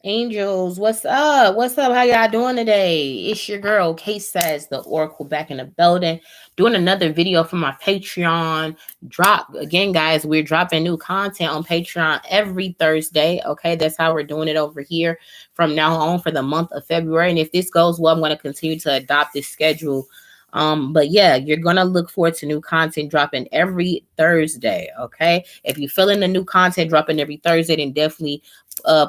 Angels, what's up? What's up? How y'all doing today? It's your girl, Case Says, the Oracle, back in the building, doing another video for my Patreon drop. Again, guys, we're dropping new content on Patreon every Thursday. Okay, that's how we're doing it over here from now on for the month of February. And if this goes well, I'm going to continue to adopt this schedule. But yeah, you're gonna look forward to new content dropping every Thursday. Okay, if you're feeling the new content dropping every Thursday, then definitely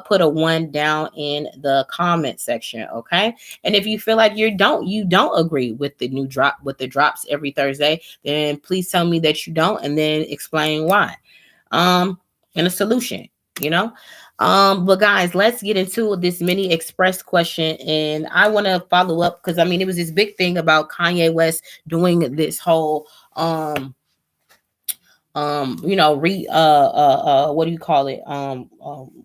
put a 1 down in the comment section. Okay, and if you feel like you don't agree with the new drop, with the drops every Thursday, then please tell me that you don't, and then explain why. um and a solution, you know. But guys, let's get into this mini express question, and I want to follow up because I mean it was this big thing about Kanye West doing this whole you know, what do you call it,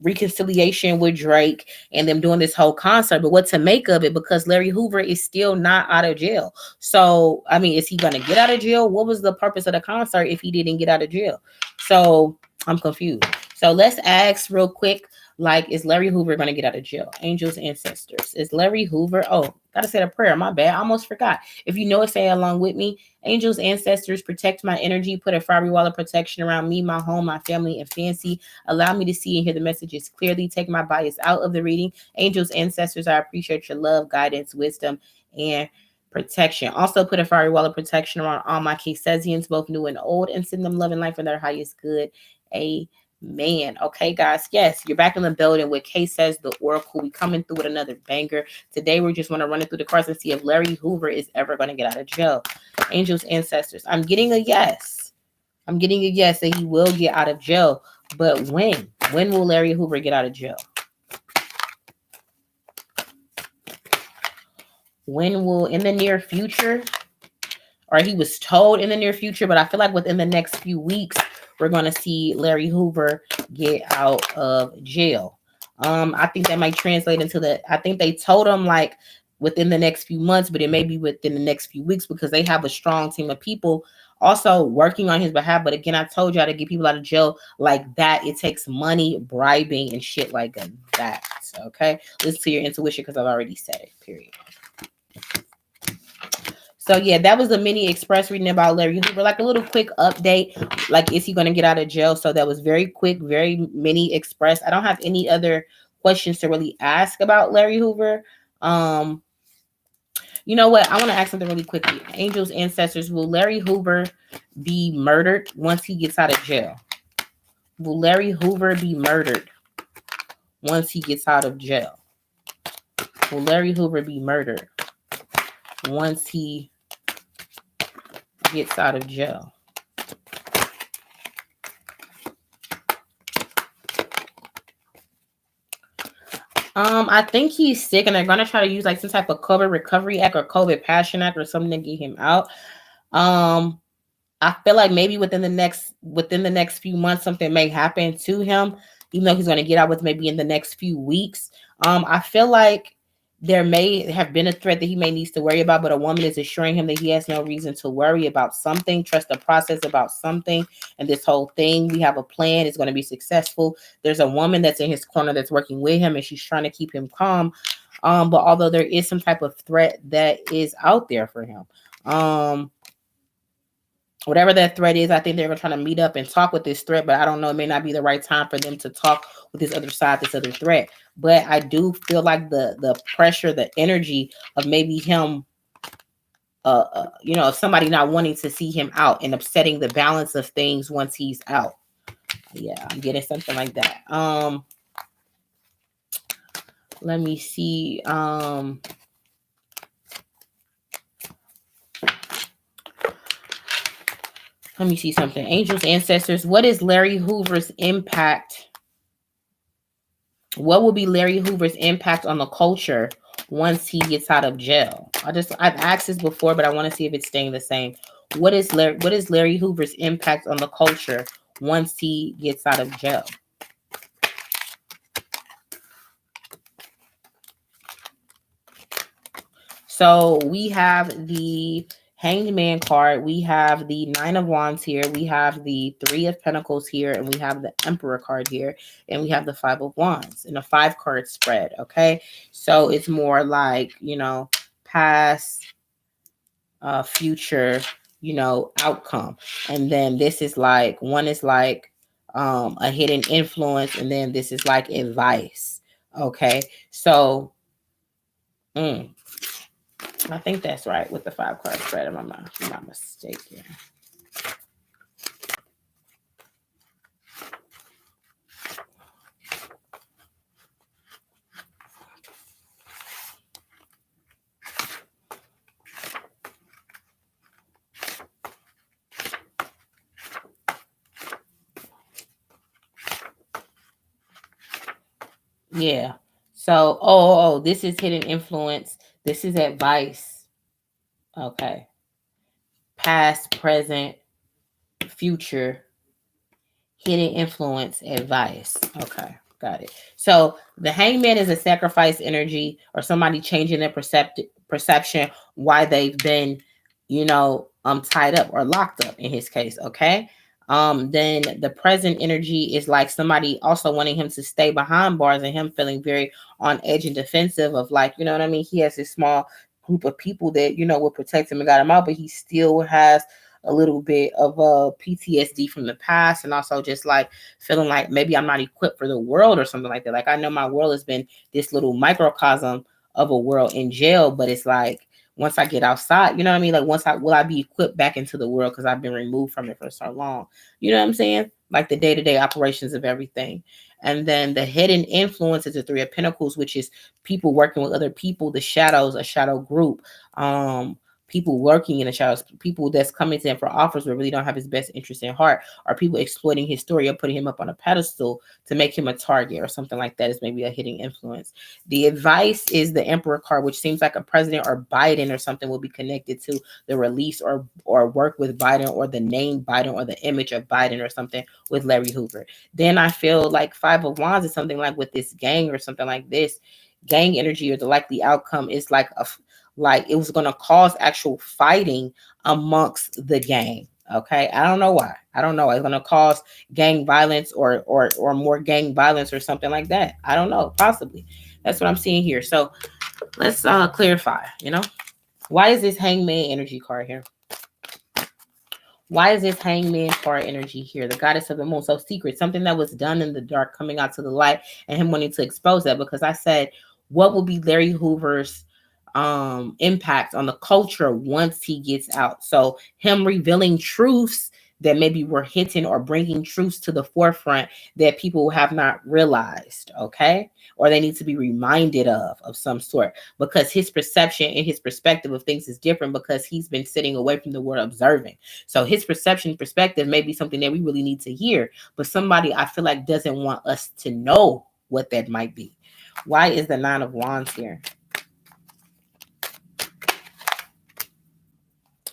reconciliation with Drake, and them doing this whole concert. But what to make of it, because Larry Hoover is still not out of jail. So I mean, is he gonna get out of jail? What was the purpose of the concert if he didn't get out of jail? So I'm confused. So let's ask real quick, like, is Larry Hoover gonna get out of jail? Angels, ancestors, is Larry Hoover, oh, gotta say a prayer, my bad, I almost forgot. If you know it, say along with me. Angels, ancestors, protect my energy. Put a fiery wall of protection around me, my home, my family, and fancy. Allow me to see and hear the messages clearly. Take my bias out of the reading. Angels, ancestors, I appreciate your love, guidance, wisdom, and protection. Also, put a fiery wall of protection around all my Casesians, both new and old, and send them love and life for their highest good. Amen. Okay, guys. Yes, you're back in the building with Case Says, the Oracle. We coming through with another banger. Today, we just want to run it through the cards and see if Larry Hoover is ever going to get out of jail. Angels, ancestors, I'm getting a yes. I'm getting a yes that he will get out of jail. But when? When will Larry Hoover get out of jail? When will, in the near future? Or he was told in the near future, but I feel like within the next few weeks, we're going to see Larry Hoover get out of jail. I think that might translate into I think they told him like within the next few months, but it may be within the next few weeks because they have a strong team of people also working on his behalf. But again, I told y'all to get people out of jail like that, it takes money, bribing, and shit like that. Okay, listen to your intuition because I've already said it, period. So yeah, that was a mini express reading about Larry Hoover, like a little quick update. Like, is he going to get out of jail? So that was very quick, very mini express. I don't have any other questions to really ask about Larry Hoover. You know what? I want to ask something really quickly. Angels, ancestors, will Larry Hoover be murdered once he gets out of jail? Will Larry Hoover be murdered once he gets out of jail? Will Larry Hoover be murdered once he gets out of jail? I think he's sick, and they're gonna try to use like some type of COVID Recovery Act or COVID Passion Act or something to get him out. I feel like maybe within the next few months, something may happen to him, even though he's gonna get out with maybe in the next few weeks. I feel like there may have been a threat that he may needs to worry about, but a woman is assuring him that he has no reason to worry about something. Trust the process about something. And this whole thing, we have a plan, it's going to be successful. There's a woman that's in his corner that's working with him, and she's trying to keep him calm. But although there is some type of threat that is out there for him, whatever that threat is, I think they're going to try to meet up and talk with this threat, but I don't know. It may not be the right time for them to talk with this other side, this other threat. But I do feel like the pressure, the energy of maybe him, you know, somebody not wanting to see him out and upsetting the balance of things once he's out. Yeah, I'm getting something like that. Let me see. Let me see something. Angels, ancestors, what is Larry Hoover's impact? What will be Larry Hoover's impact on the culture once he gets out of jail? I've asked this before, but I want to see if it's staying the same. What is Larry Hoover's impact on the culture once he gets out of jail? So we have the Hanged Man card, we have the Nine of Wands here, we have the Three of Pentacles here, and we have the Emperor card here, and we have the Five of Wands in a 5 card spread. Okay, so it's more like, past, future, outcome. And then this is like, one is like a hidden influence, and then this is like advice. Okay, so mm, I think that's right with the 5 card spread. Am I not mistaken? Yeah. So, this is hidden influence. This is advice. Okay. Past, present, future, hidden influence, advice. Okay. Got it. So the hangman is a sacrifice energy, or somebody changing their perception why they've been, tied up or locked up in his case. Okay. Then the present energy is like somebody also wanting him to stay behind bars, and him feeling very on edge and defensive of, like, you know what I mean? He has this small group of people that, will protect him and got him out, but he still has a little bit of PTSD from the past, and also just like feeling like maybe I'm not equipped for the world or something like that. Like, I know my world has been this little microcosm of a world in jail, but it's like once I get outside, you know what I mean? Like, will I be equipped back into the world, because I've been removed from it for so long. You know what I'm saying? Like the day-to-day operations of everything. And then the hidden influence is the Three of Pentacles, which is people working with other people, the shadows, a shadow group. People working in the shadows, people that's coming to him for offers but really don't have his best interest in heart, or people exploiting his story or putting him up on a pedestal to make him a target or something like that, is maybe a hidden influence. The advice is the Emperor card, which seems like a president or Biden or something will be connected to the release or work with Biden, or the name Biden, or the image of Biden or something with Larry Hoover. Then I feel like Five of Wands is something like with this gang or something like this. Gang energy, or the likely outcome is like it was going to cause actual fighting amongst the gang. Okay, I don't know why. I don't know. It's going to cause gang violence, or more gang violence or something like that. I don't know. Possibly. That's what I'm seeing here. So let's clarify. Why is this hangman energy card here? Why is this hangman card energy here? The goddess of the moon. So secret, something that was done in the dark coming out to the light, and him wanting to expose that, because I said, what will be Larry Hoover's impact on the culture once he gets out? So him revealing truths that maybe were hidden, or bringing truths to the forefront that people have not realized, okay? Or they need to be reminded of some sort, because his perception and his perspective of things is different, because he's been sitting away from the world observing. So his perception perspective may be something that we really need to hear, but somebody I feel like doesn't want us to know what that might be. Why is the Nine of Wands here?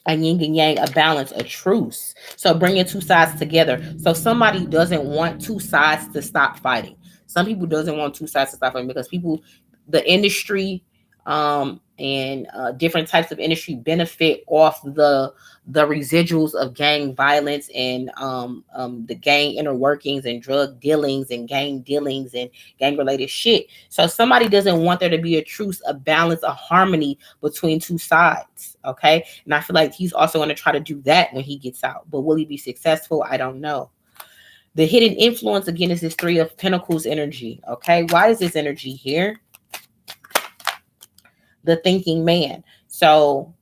A yin and yang, a balance, a truce. So bringing two sides together. So somebody doesn't want two sides to stop fighting. Some people doesn't want two sides to stop fighting, because people, the industry, and different types of industry benefit off the residuals of gang violence, and the gang inner workings, and drug dealings, and gang dealings, and gang related shit. So somebody doesn't want there to be a truce, a balance, a harmony between two sides. Okay. And I feel like he's also going to try to do that when he gets out. But will he be successful? I don't know. The hidden influence again is this Three of Pentacles energy. Okay. Why is this energy here? The thinking man. So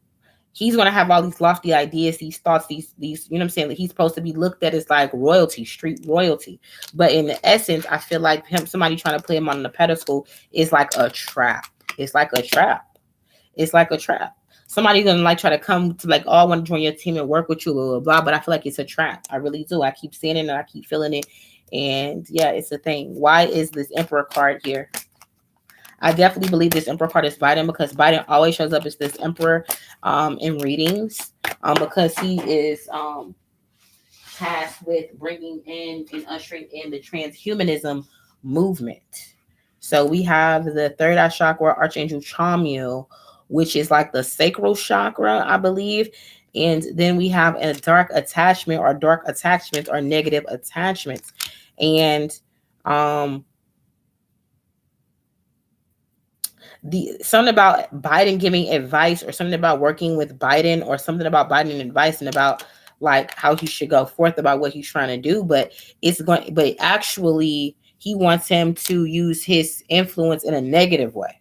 he's going to have all these lofty ideas, these thoughts, these, you know what I'm saying? Like, he's supposed to be looked at as like royalty, street royalty. But in the essence, I feel like somebody trying to play him on the pedestal is like a trap. It's like a trap. It's like a trap. Somebody's gonna like try to come to like, oh, I want to join your team and work with you, blah, blah, blah. But I feel like it's a trap. I really do. I keep seeing it and I keep feeling it. And yeah, it's a thing. Why is this Emperor card here? I definitely believe this Emperor card is Biden, because Biden always shows up as this Emperor in readings, because he is tasked with bringing in and ushering in the transhumanism movement. So we have the third eye chakra, Archangel Chamiel, which is like the sacral chakra, I believe. And then we have a dark attachment or dark attachments or negative attachments. And the something about Biden giving advice, or something about working with Biden, or something about Biden advice, and about like how he should go forth about what he's trying to do. But but actually he wants him to use his influence in a negative way.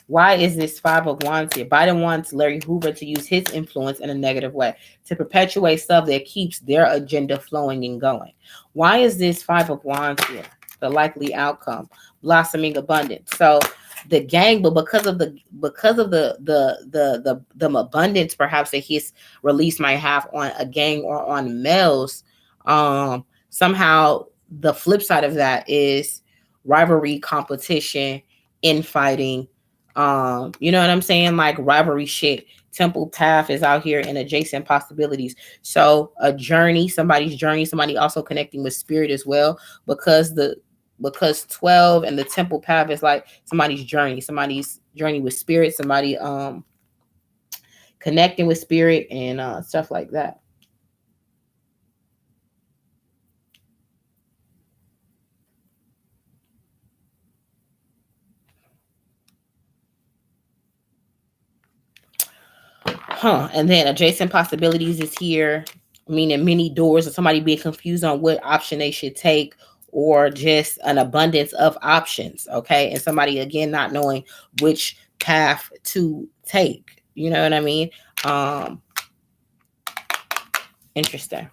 Why is this Five of Wands here? Biden wants Larry Hoover to use his influence in a negative way to perpetuate stuff that keeps their agenda flowing and going. Why is this Five of Wands here? The likely outcome, blossoming abundance. So the gang, but because of the abundance perhaps that his release might have on a gang or on males, somehow the flip side of that is rivalry, competition, infighting, you know what I'm saying? Like rivalry shit. Temple path is out here in adjacent possibilities. So a journey, somebody also connecting with spirit as well, because 12 and the temple path is like somebody's journey with spirit, somebody connecting with spirit and stuff like that. And then adjacent possibilities is here, meaning many doors, or somebody being confused on what option they should take, or just an abundance of options. Okay. And somebody again not knowing which path to take. You know what I mean? Interesting.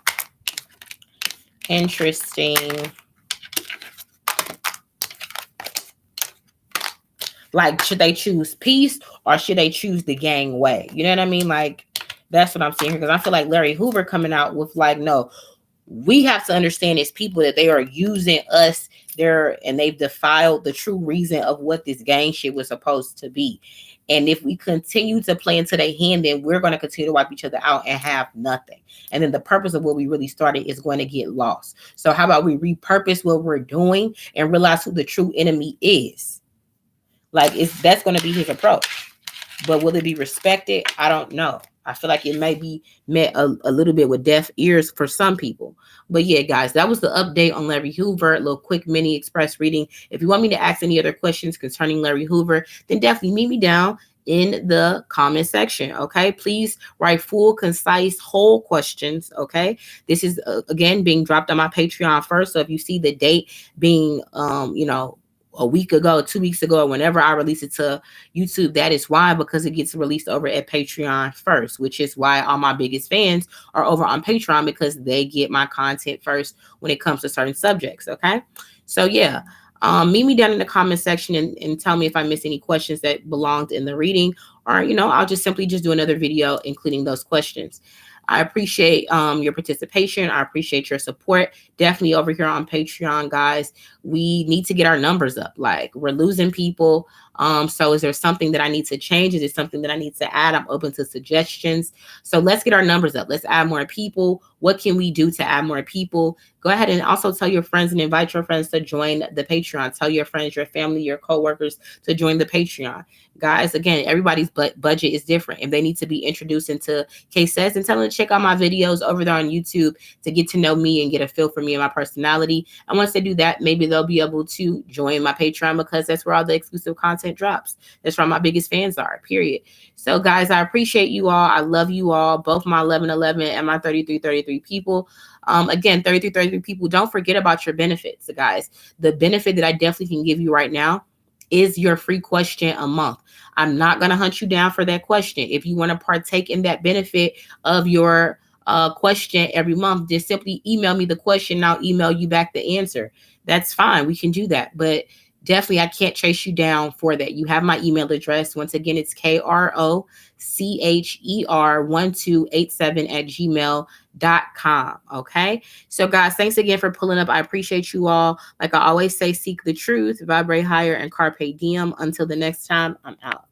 Like, should they choose peace or should they choose the gang way? You know what I mean? Like, that's what I'm seeing here. Because I feel like Larry Hoover coming out with like, no, we have to understand as people that they are using us there, and they've defiled the true reason of what this gang shit was supposed to be. And if we continue to play into their hand, then we're going to continue to wipe each other out and have nothing. And then the purpose of what we really started is going to get lost. So how about we repurpose what we're doing and realize who the true enemy is? Like, that's going to be his approach. But will it be respected? I don't know. I feel like it may be met a little bit with deaf ears for some people. But yeah, guys, that was the update on Larry Hoover. A little quick mini express reading. If you want me to ask any other questions concerning Larry Hoover, then definitely meet me down in the comment section. Okay, please write full, concise, whole questions. Okay, this is again being dropped on my Patreon first. So if you see the date being a week ago, 2 weeks ago, or whenever I release it to YouTube, that is why, because it gets released over at Patreon first, which is why all my biggest fans are over on Patreon, because they get my content first when it comes to certain subjects. Okay. So yeah, meet me down in the comment section and tell me if I missed any questions that belonged in the reading, or, I'll just simply just do another video including those questions. I appreciate your participation. I appreciate your support. Definitely over here on Patreon, guys. We need to get our numbers up. Like, we're losing people. So is there something that I need to change? Is there something that I need to add? I'm open to suggestions. So let's get our numbers up. Let's add more people. What can we do to add more people? Go ahead and also tell your friends and invite your friends to join the Patreon. Tell your friends, your family, your coworkers to join the Patreon. Guys, again, everybody's budget is different. If they need to be introduced into cases, and tell them to check out my videos over there on YouTube to get to know me and get a feel for me and my personality. And once they do that, maybe they'll be able to join my Patreon, because that's where all the exclusive content drops. That's where my biggest fans are, period. So guys, I appreciate you all. I love you all, both my 1111 and my 3333 people. Again, 3333 people, don't forget about your benefits, guys. The benefit that I definitely can give you right now is your free question a month. I'm not going to hunt you down for that question. If you want to partake in that benefit of your question every month, just simply email me the question and I'll email you back the answer. That's fine. We can do that. But definitely, I can't chase you down for that. You have my email address. Once again, it's KROCHER1287@gmail.com. Okay. So guys, thanks again for pulling up. I appreciate you all. Like I always say, seek the truth, vibrate higher, and carpe diem. Until the next time, I'm out.